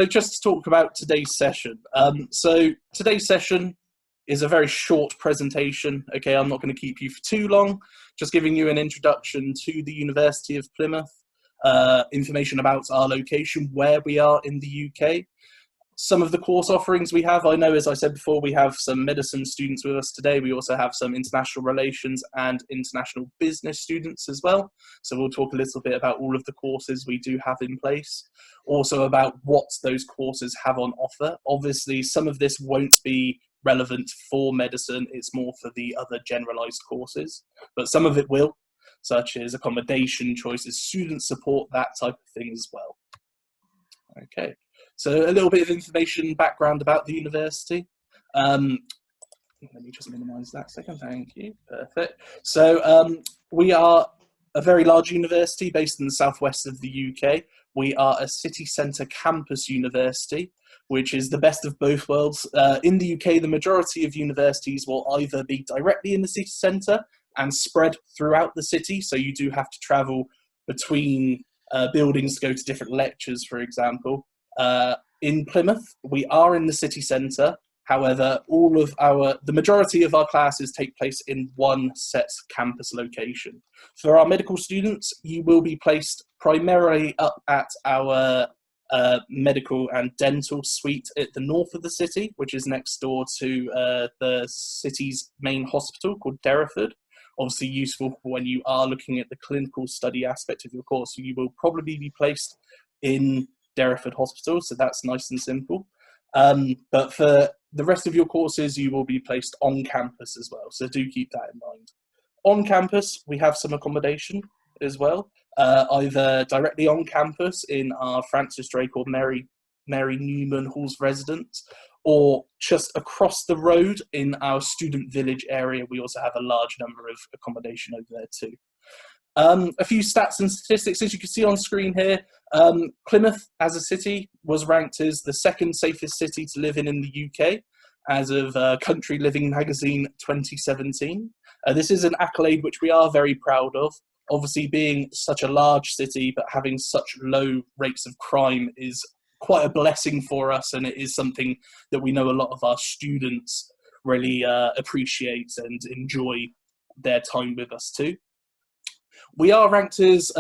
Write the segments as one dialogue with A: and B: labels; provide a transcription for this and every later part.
A: So just to talk about today's session. So today's session is a very short presentation. Okay, I'm not going to keep you for too long. Just giving you an introduction to the University of Plymouth, information about our location, where we are in the UK. Some of the course offerings we have, I know, as I said before, we have some medicine students with us today. We also have some international relations and international business students as well. So we'll talk a little bit about all of the courses we do have in place. Also about what those courses have on offer. Obviously, some of this won't be relevant for medicine. It's more for the other generalized courses, but some of it will, such as accommodation choices, student support, that type of thing as well. Okay. So a little bit of information, background about the university. Let me just minimize that a second, thank you, perfect. So we are a very large university based in the southwest of the UK. We are a city centre campus university, which is the best of both worlds. In the UK, the majority of universities will either be directly in the city centre and spread throughout the city, so you do have to travel between buildings to go to different lectures, for example. In Plymouth, we are in the city centre. However, the majority of our classes take place in one set campus location. For our medical students, you will be placed primarily up at our medical and dental suite at the north of the city, which is next door to the city's main hospital called Derriford. Obviously useful for when you are looking at the clinical study aspect of your course. So you will probably be placed in Derriford Hospital, so that's nice and simple. But for the rest of your courses, you will be placed on campus as well, so do keep that in mind. On campus, we have some accommodation as well, either directly on campus in our Francis Drake or Mary Newman Hall's residence, or just across the road in our student village area. We also have a large number of accommodation over there too. A few stats and statistics, as you can see on screen here. Plymouth as a city was ranked as the second safest city to live in the UK as of Country Living Magazine 2017. This is an accolade which we are very proud of. Obviously, being such a large city but having such low rates of crime is quite a blessing for us, and it is something that we know a lot of our students really appreciate and enjoy their time with us too. We are ranked as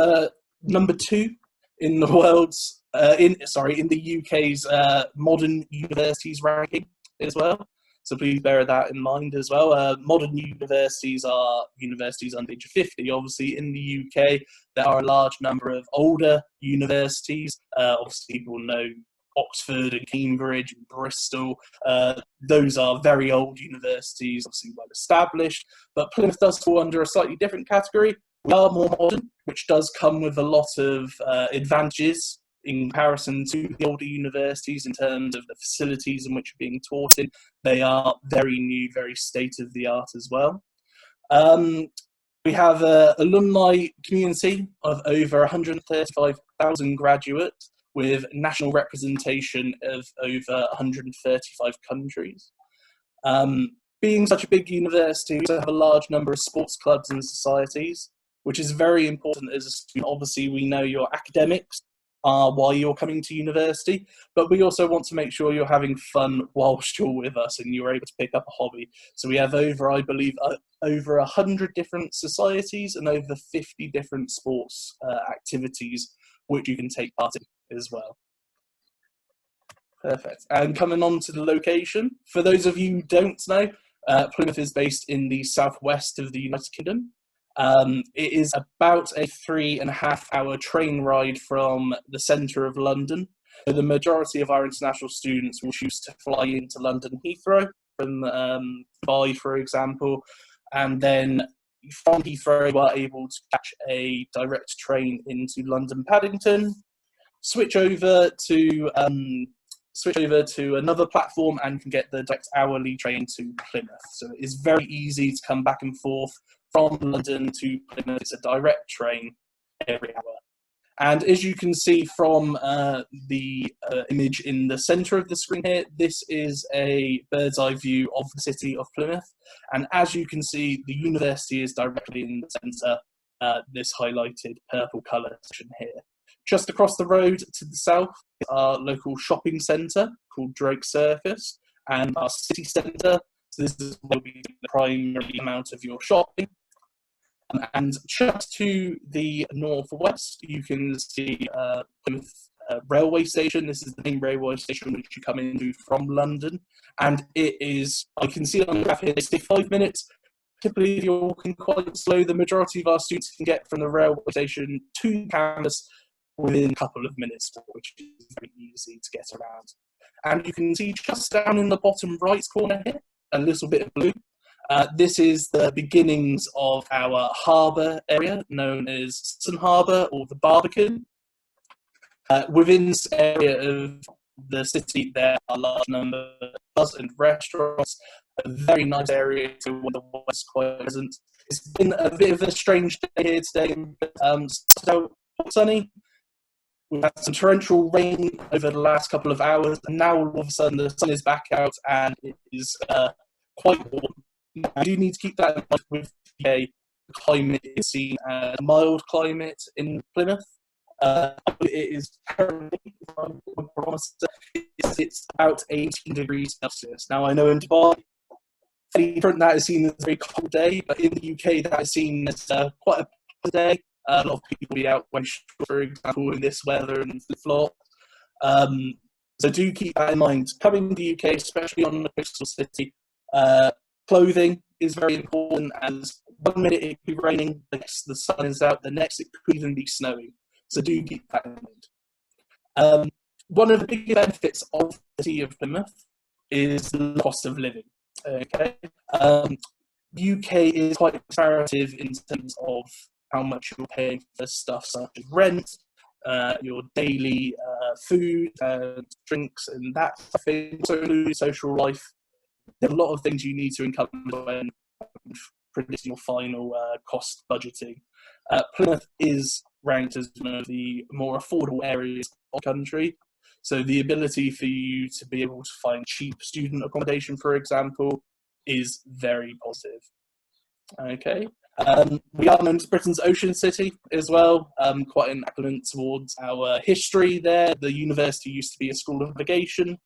A: number 2 in the world's, in the UK's modern universities ranking as well. So please bear that in mind as well. Modern universities are universities under the age of 50. Obviously, in the UK, there are a large number of older universities. Obviously, people know Oxford and Cambridge and Bristol. Those are very old universities, obviously well established. But Plymouth does fall under a slightly different category. We are more modern, which does come with a lot of advantages in comparison to the older universities in terms of the facilities in which you're being taught in. They are very new, very state-of-the-art as well. We have an alumni community of over 135,000 graduates with national representation of over 135 countries. Being such a big university, we also have a large number of sports clubs and societies, which is very important as a student. Obviously, we know your academics are why you're coming to university, but we also want to make sure you're having fun whilst you're with us and you're able to pick up a hobby. So we have I believe, over 100 different societies and over 50 different sports activities which you can take part in as well. Perfect. And coming on to the location, for those of you who don't know, Plymouth is based in the southwest of the United Kingdom. It is about a 3.5-hour train ride from the centre of London. So the majority of our international students will choose to fly into London Heathrow from Dubai, for example, and then from Heathrow you are able to catch a direct train into London Paddington, switch over to another platform and can get the direct hourly train to Plymouth. So it is very easy to come back and forth from London to Plymouth. It's a direct train every hour. And as you can see from the image in the centre of the screen here, this is a bird's eye view of the city of Plymouth. And as you can see, the university is directly in the centre, this highlighted purple colour section here. Just across the road to the south is our local shopping centre called Drake Circus, and our city centre. So this is where we do the primary amount of your shopping. And just to the northwest, you can see Plymouth railway station. This is the main railway station which you come into from London, and it is, I can see on the graph here, it's 5 minutes. Typically, if you're walking quite slow, the majority of our students can get from the railway station to campus within a couple of minutes, which is very easy to get around. And you can see just down in the bottom right corner here, a little bit of blue. This is the beginnings of our harbour area, known as Sutton Harbour or the Barbican. Within this area of the city, there are a large number of bars and restaurants. A very nice area to where the weather's quite pleasant. It's been a bit of a strange day here today. So sunny. We've had some torrential rain over the last couple of hours, and now all of a sudden the sun is back out and it is quite warm. I do need to keep that in mind with the climate is seen as a mild climate in Plymouth. It is currently, it's about 18 degrees Celsius. Now I know in Dubai, that is seen as a very cold day, but in the UK that is seen as quite a cold day. A lot of people will be out when, for example, in this weather and flip-flop. So do keep that in mind. Coming to the UK, especially on the coastal city, clothing is very important, as 1 minute it could be raining, the next the sun is out, the next it could even be snowing. So do keep that in mind. One of the big benefits of the city of Plymouth is the cost of living. Okay, UK is quite comparative in terms of how much you're paying for stuff such as rent, your daily food and drinks and that sort of thing, so social life. There are a lot of things you need to encompass when predicting your final cost budgeting. Plymouth is ranked as one of the more affordable areas of the country, so the ability for you to be able to find cheap student accommodation, for example, is very positive. Okay. We are known as Britain's Ocean City as well, quite an accolade towards our history there. The university used to be a school of navigation,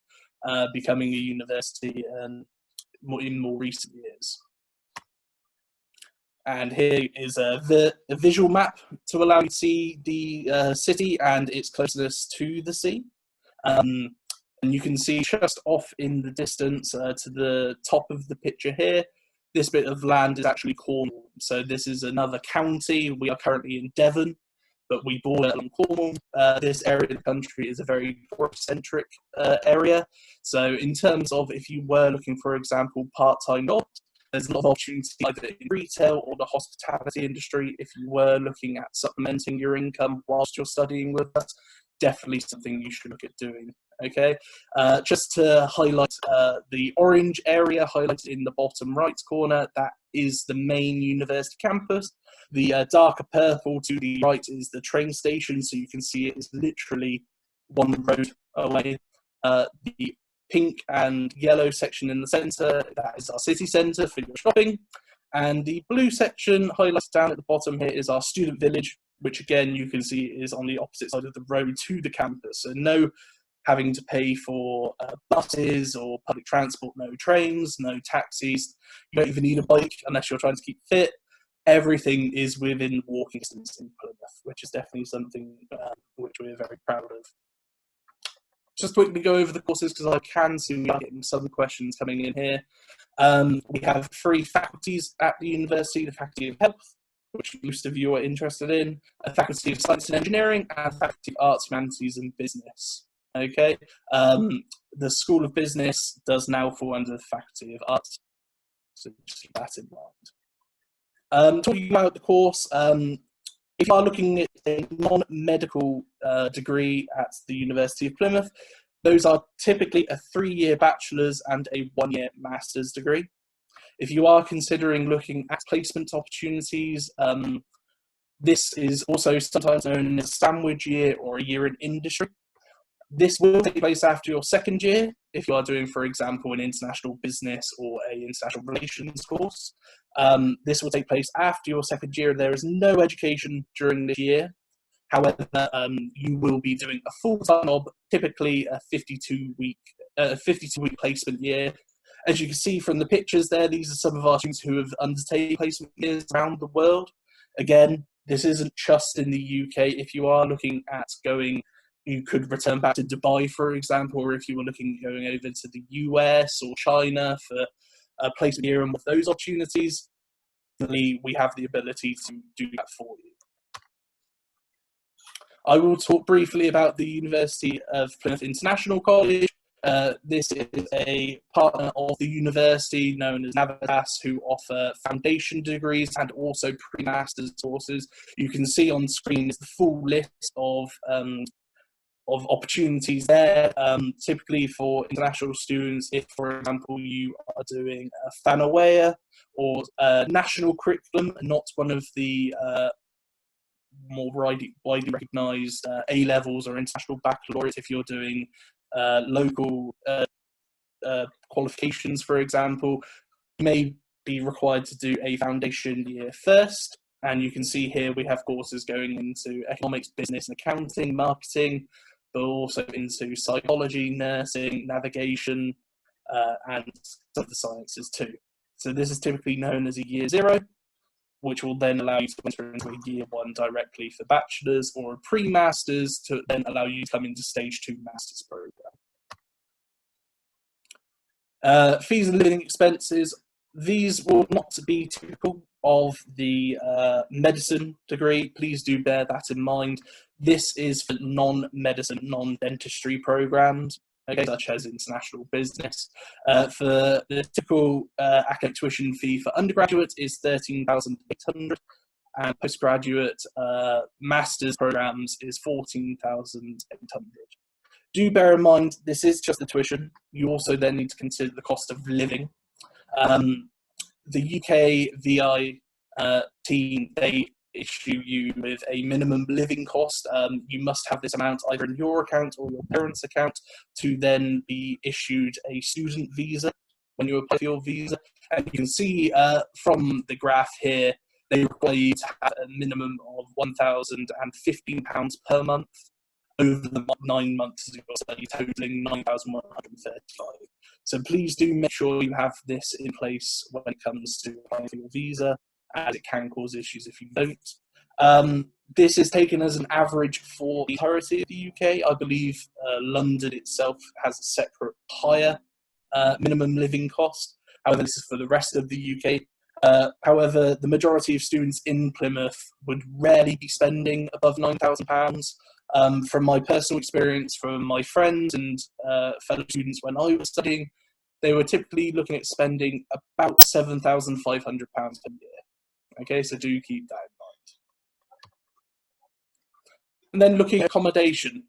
A: becoming a university in more recent years. And here is a visual map to allow you to see the city and its closeness to the sea. And you can see just off in the distance to the top of the picture here, this bit of land is actually Cornwall. So this is another county. We are currently in Devon, but we border along Cornwall. This area of the country is a very forest-centric area. So in terms of if you were looking, for example, part-time jobs, there's a lot of opportunity either in retail or the hospitality industry. If you were looking at supplementing your income whilst you're studying with us, definitely something you should look at doing. Okay, just to highlight the orange area highlighted in the bottom right corner, that is the main university campus. The darker purple to the right is the train station, so you can see it is literally one road away. The pink and yellow section in the centre, that is our city centre for your shopping. And the blue section highlighted down at the bottom here is our student village, which again you can see is on the opposite side of the road to the campus. So no having to pay for buses or public transport, no trains, no taxis. You don't even need a bike unless you're trying to keep fit. Everything is within walking distance in Plymouth, which is definitely something which we're very proud of. Just quickly go over the courses because I can see we are getting some questions coming in here. We have 3 faculties at the university: the Faculty of Health, which most of you are interested in, a Faculty of Science and Engineering, and a Faculty of Arts, Humanities and Business. Okay, the School of Business does now fall under the Faculty of Arts, so just keep that in mind. Talking about the course, if you are looking at a non-medical degree at the University of Plymouth, those are typically a 3-year bachelor's and a 1-year master's degree. If you are considering looking at placement opportunities, this is also sometimes known as a sandwich year or a year in industry. This will take place after your 2nd year if you are doing, for example, an international business or an international relations course. This will take place after your 2nd year. There is no education during this year. However, you will be doing a full-time job, typically a 52-week placement year. As you can see from the pictures there, these are some of our students who have undertaken placement years around the world. Again, this isn't just in the UK. If you are looking at going, you could return back to Dubai, for example, or if you were looking at going over to the US or China for a placement year and with those opportunities, we have the ability to do that for you. I will talk briefly about the University of Plymouth International College. This is a partner of the university known as Navitas, who offer foundation degrees and also pre-master's courses. You can see on screen is the full list of opportunities there. Typically for international students, if, for example, you are doing a Fanawea or a national curriculum, not one of the more widely recognised A-levels or international baccalaureate, if you're doing local qualifications, for example, you may be required to do a foundation year first. And you can see here we have courses going into economics, business and accounting, marketing, but also into psychology, nursing, navigation, and some of the sciences too. So this is typically known as a year zero, which will then allow you to enter into a year one directly for bachelor's, or a pre-master's to then allow you to come into stage 2 master's program. Fees and living expenses, these will not be typical of the medicine degree. Please do bear that in mind. This is for non-medicine, non-dentistry programs, okay, such as international business. For the typical academic tuition fee for undergraduate is $13,800, and postgraduate master's programs is $14,800. Do bear in mind, this is just the tuition. You also then need to consider the cost of living. The UK VI team, they issue you with a minimum living cost. You must have this amount either in your account or your parents' account to then be issued a student visa when you apply for your visa. And you can see from the graph here, they require you to have a minimum of £1,015 per month over the 9 months of your study, totaling £9,135. So please do make sure you have this in place when it comes to applying for your visa, as it can cause issues if you don't. This is taken as an average for the entirety of the UK. I believe London itself has a separate higher minimum living cost. However, this is for the rest of the UK. However, the majority of students in Plymouth would rarely be spending above £9,000. From my personal experience, from my friends and fellow students when I was studying, they were typically looking at spending about £7,500 per year. Okay, so do keep that in mind. And then looking at accommodation.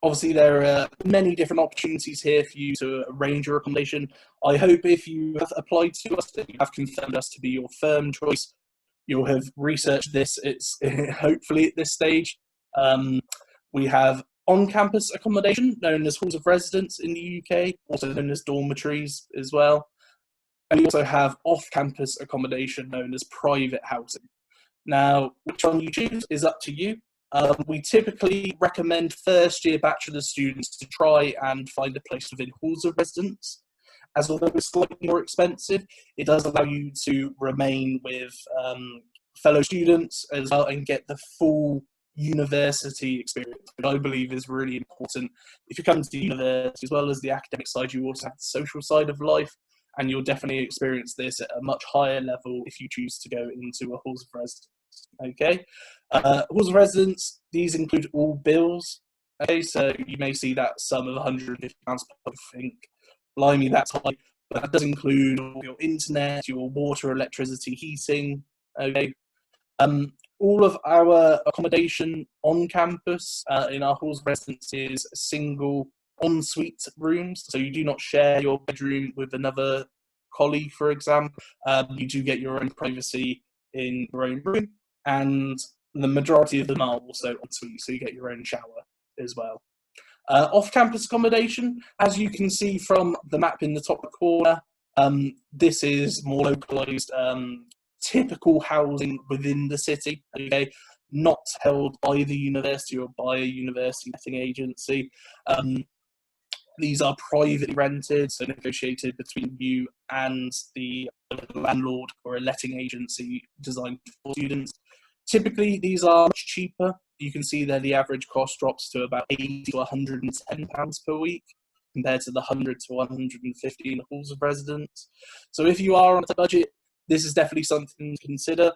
A: Obviously, there are many different opportunities here for you to arrange your accommodation. I hope if you have applied to us, that you have confirmed us to be your firm choice. You'll have researched this, it's hopefully at this stage. We have on-campus accommodation, known as halls of residence in the UK, also known as dormitories as well. And we also have off-campus accommodation, known as private housing. Now, which one you choose is up to you. We typically recommend first-year bachelor students to try and find a place within halls of residence, as although it's slightly more expensive, it does allow you to remain with fellow students as well and get the full university experience, which I believe is really important. If you come to university, as well as the academic side, you also have the social side of life, and you'll definitely experience this at a much higher level if you choose to go into a halls of residence. Okay, halls of residence, these include all bills. Okay, so you may see that sum of £150 per think, blimey, that's high, but that does include all your internet, your water, electricity, heating. Okay, all of our accommodation on campus in our halls of residence is single ensuite rooms, so you do not share your bedroom with another colleague, for example. You do get your own privacy in your own room, and the majority of them are also ensuite, so you get your own shower as well. Off-campus accommodation, as you can see from the map in the top corner, this is more localised, typical housing within the city. Okay, not held by the university or by a university letting agency. These are privately rented, so negotiated between you and the landlord or a letting agency designed for students. Typically, these are much cheaper. You can see there the average cost drops to about £80 to £110 per week, compared to the 100 to 150 in the halls of residence. So if you are on a budget, this is definitely something to consider.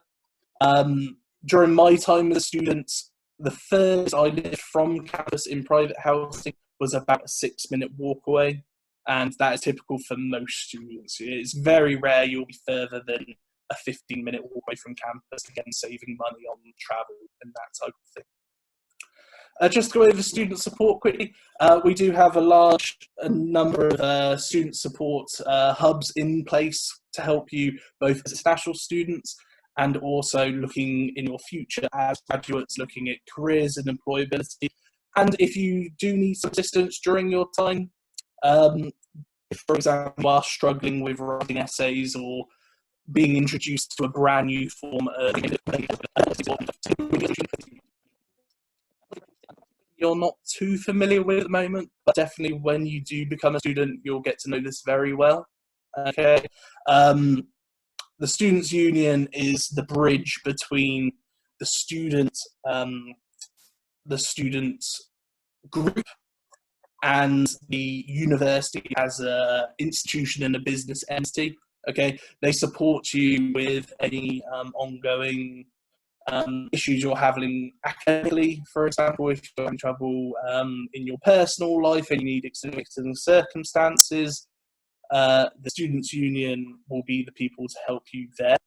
A: During my time as a student, the furthest I lived from campus in private housing was about a 6-minute walk away, and that is typical for most students. It's very rare you'll be further than a 15-minute walk away from campus, again saving money on travel and that type of thing. Just to go over student support quickly, we do have a large number of student support hubs in place to help you both as international students and also looking in your future as graduates, looking at careers and employability. And if you do need some assistance during your time, if, for example, you are struggling with writing essays or being introduced to a brand new form of you're not too familiar with at the moment, but definitely when you do become a student, you'll get to know this very well. Okay. The Students' Union is the bridge between the student group and the university as an institution and a business entity. Okay, they support you with any ongoing issues you're having academically, for example, if you're having trouble in your personal life and you need extenuating circumstances, the Students' Union will be the people to help you there.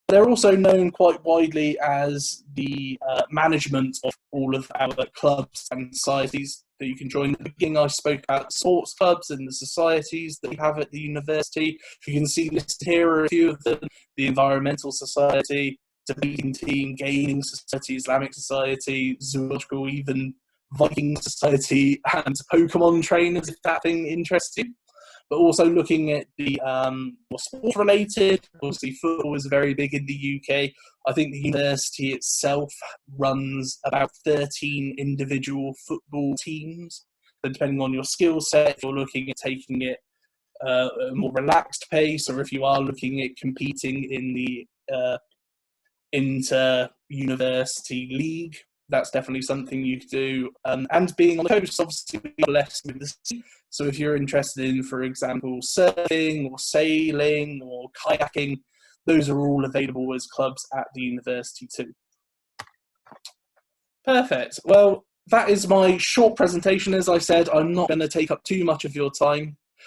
A: They're also known quite widely as the management of all of our clubs and societies that you can join. At the beginning, I spoke about sports clubs and the societies that we have at the university. You can see listed here are a few of them: the Environmental Society, Debating Team, Gaming Society, Islamic Society, Zoological, even Viking Society, and Pokemon Trainers, if that thing interests you. But also looking at the more sports related, obviously football is very big in the UK. I think the university itself runs about 13 individual football teams. So depending on your skill set, if you're looking at taking it a more relaxed pace, or if you are looking at competing in the inter-university league, that's definitely something you could do. And being on the coast, obviously, we are less with the sea. So if you're interested in, for example, surfing or sailing or kayaking, those are all available as clubs at the university too. Perfect. Well, that is my short presentation. As I said, I'm not going to take up too much of your time.